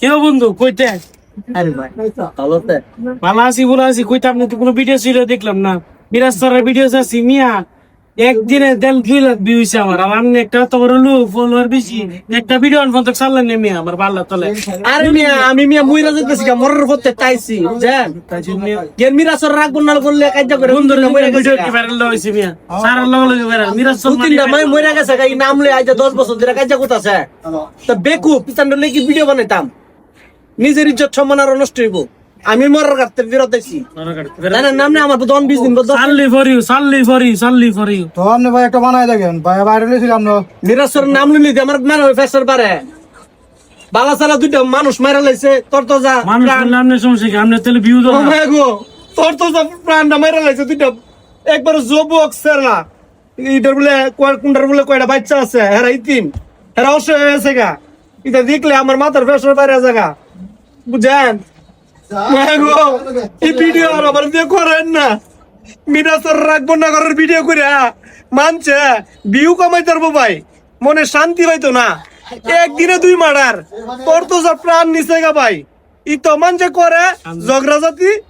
কেউ বন্ধু কইতে আরে ভাই ভালো আছি বলে আছি কইতে আপনি তো কোনো ভিডিও ছিল দেখলাম না মিরাজ স্যারের ভিডিও আছি মিয়া একদিনে 2 লাখ ভিউ হইছে আমার আর আমি একটা তো বড় লোক ফলোয়ার বেশি একটা ভিডিও অন তো চাললেন না মিয়া আমার ভালো তলে আরে মিয়া আমি মিয়া মুইরা যেতেছি গা মরার পথে টাইছি বুঝছেন গেম মিরাসর রাগ বন্যাল করলে কাজ করে বন্ধুর মরে ভিডিও গেছে কি ভাইরাল হইছে মিয়া সারা লগে ভাইরাল মিরাজ দু তিনটা মাই মরে গেছে গা এই নাম লই আইজা 10 বছর ধরে কাজ করতেছে তো বেকু পিছন লাগি ভিডিও বানাইতাম নিজের ইজ্জত সম্মান আর নষ্ট হইব আমি মরার কাটতে বিরত আছি জানেন নাম না আমার 20 দিন সাল্লি ফর ইউ তো আপনি ভাই একটা বানাই দেখেন ভাই বাইরে ছিলাম না মিরাসর নাম লইলি আমার মানে ফেসার পারে বালা সালা দুইটা মানুষ মারা লাইছে তোর তো যা মানুষ নামনে সমস্যা কি আপনি তাহলে ভিউ দাও ও মাই গো তোর তো যা প্রাণটা মারা লাইছে দুইটা একবার জবক সেরা ইটার বলে কোনটার বলে কয়টা বাচ্চা আছে হেরা ইতিম হেরা অসহায় হয়েছে গা এটা দেখলে আমার মাথার ফেসার বাইরে জায়গা বুঝেন মাই গো এই ভিডিও আর আমার দিয়ে করেন না মিরাসর রাখবো না করার ভিডিও করে মানছে ভিউ কমাই পারবো ভাই মনে শান্তি পাইতো না একদিনে 2 মার্ডার তোর তো যা প্রাণ নিছে গা ভাই ই তো মানছে করে ঝগড়া জাতি